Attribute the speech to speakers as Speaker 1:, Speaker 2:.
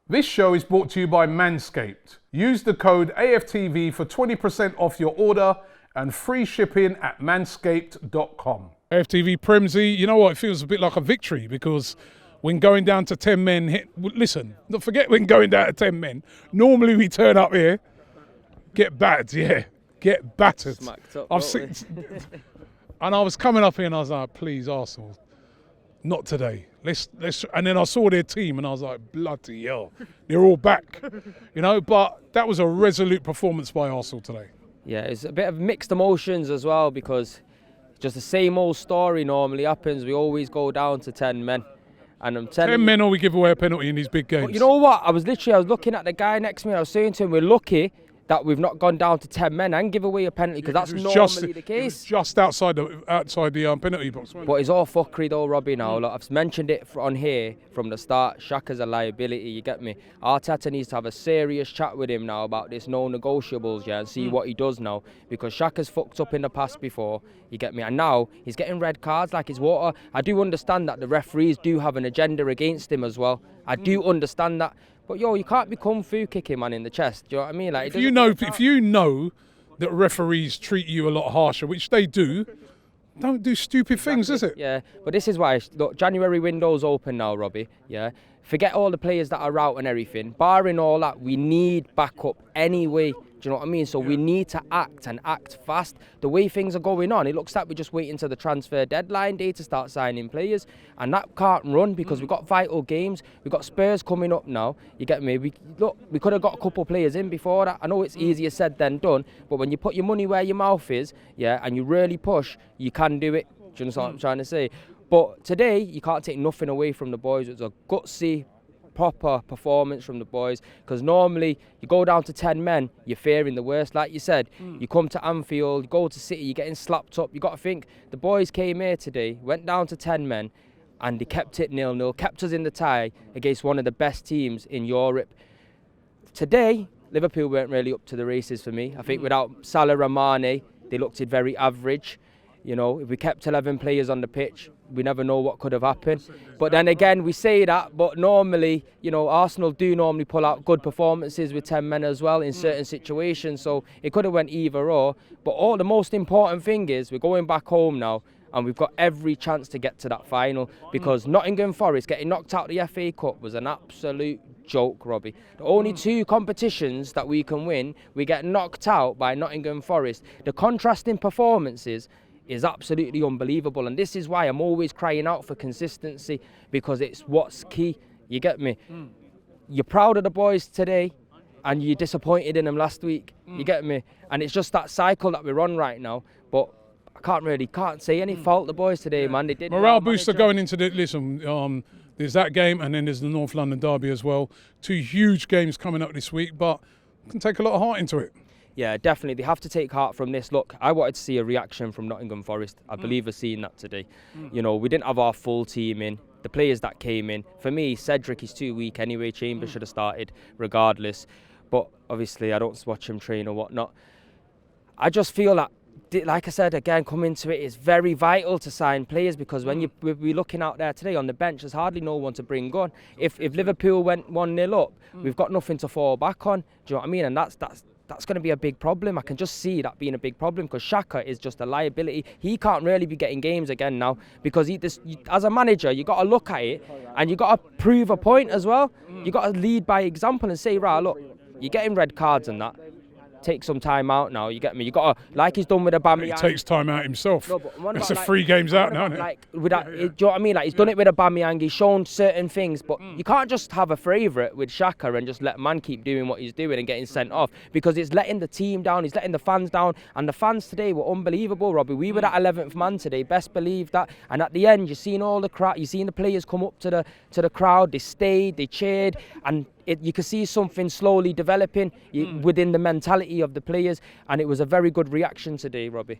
Speaker 1: This show is brought to you by Manscaped. Use the code AFTV for 20% off your order and free shipping at manscaped.com. AFTV Premzy, you know what? It feels a bit like a victory because when going down to 10 men, listen, don't forget when going down to 10 men, normally we turn up here, get battered, get battered.
Speaker 2: Smacked up,
Speaker 1: and I was coming up here and I was like, please, Arsenal, not today. Let's. And then I saw their team and I was like, bloody hell, they're all back, But that was a resolute performance by Arsenal today.
Speaker 2: Yeah, it's a bit of mixed emotions as well because just the same old story normally happens. We always go down to 10 men. And I'm telling
Speaker 1: 10 men or we give away a penalty in these big games.
Speaker 2: But you know what? I was looking at the guy next to me. I was saying to him, we're lucky that we've not gone down to 10 men and give away a penalty because that's normally the case.
Speaker 1: It was just outside the penalty box.
Speaker 2: But it's all fuckery though, Robbie, now. Look, I've mentioned it on here from the start. Xhaka's a liability, you get me? Arteta needs to have a serious chat with him now about this no-negotiables, and see what he does now. Because Xhaka's fucked up in the past before, you get me? And now he's getting red cards like it's water. I do understand that the referees do have an agenda against him as well. I do understand that. But you can't be kung fu kicking man in the chest. Do you know what I mean? Like,
Speaker 1: if you know that referees treat you a lot harsher, which they do, don't do stupid things, is it?
Speaker 2: Yeah, but this is why. Look, January window's open now, Robbie. Yeah, forget all the players that are out and everything. Barring all that, we need backup anyway. Do you know what I mean? So we need to act and act fast. The way things are going on, it looks like we're just waiting to the transfer deadline day to start signing players. And that can't run because we've got vital games. We've got Spurs coming up now. You get me? We could have got a couple of players in before that. I know it's easier said than done. But when you put your money where your mouth is, and you really push, you can do it. Do you understand what I'm trying to say? But today, you can't take nothing away from the boys. It was a gutsy, proper performance from the boys, because normally you go down to 10 men, you're fearing the worst. Like you said, you come to Anfield, you go to City, you're getting slapped up. You got to think the boys came here today, went down to 10 men, and they kept it 0-0, kept us in the tie against one of the best teams in Europe. Today, Liverpool weren't really up to the races for me. I think without Salah and Mane, they looked very average. If we kept 11 players on the pitch, we never know what could have happened. But then again, we say that, but normally, Arsenal do normally pull out good performances with 10 men as well in certain situations. So it could have went either or. But the most important thing is we're going back home now and we've got every chance to get to that final because Nottingham Forest getting knocked out of the FA Cup was an absolute joke, Robbie. The only two competitions that we can win, we get knocked out by Nottingham Forest. The contrasting performances is absolutely unbelievable, and this is why I'm always crying out for consistency because it's what's key. You get me? You're proud of the boys today and you're disappointed in them last week. You get me? And it's just that cycle that we're on right now. But I can't say any fault the boys today, man. They did
Speaker 1: morale booster going into the there's that game and then there's the North London derby as well. Two huge games coming up this week, but can take a lot of heart into it.
Speaker 2: Yeah, definitely. They have to take heart from this. Look, I wanted to see a reaction from Nottingham Forest. I believe we're seeing that today. We didn't have our full team in. The players that came in, for me, Cedric is too weak anyway. Chambers should have started regardless. But obviously, I don't watch him train or whatnot. I just feel that, like I said, again, coming to it, it's very vital to sign players because when we're looking out there today on the bench, there's hardly no one to bring on. If Liverpool went 1-0 up, we've got nothing to fall back on. Do you know what I mean? And that's going to be a big problem. I can just see that being a big problem because Xhaka is just a liability. He can't really be getting games again now because as a manager, you got to look at it and you got to prove a point as well. You got to lead by example and say, right, look, you're getting red cards and that. Take some time out now, you get me? You got to, like he's done with Aubameyang.
Speaker 1: He takes time out himself. No, it's 3 games out now, isn't it?
Speaker 2: Do you know what I mean? Like he's done it with Aubameyang. He's shown certain things, but you can't just have a favourite with Xhaka and just let man keep doing what he's doing and getting sent off because it's letting the team down. He's letting the fans down, and the fans today were unbelievable, Robbie. We were that 11th man today. Best believe that. And at the end, you've seen all the crowd. You've seen the players come up to the crowd. They stayed. They cheered, and you can see something slowly developing within the mentality of the players, and it was a very good reaction today, Robbie.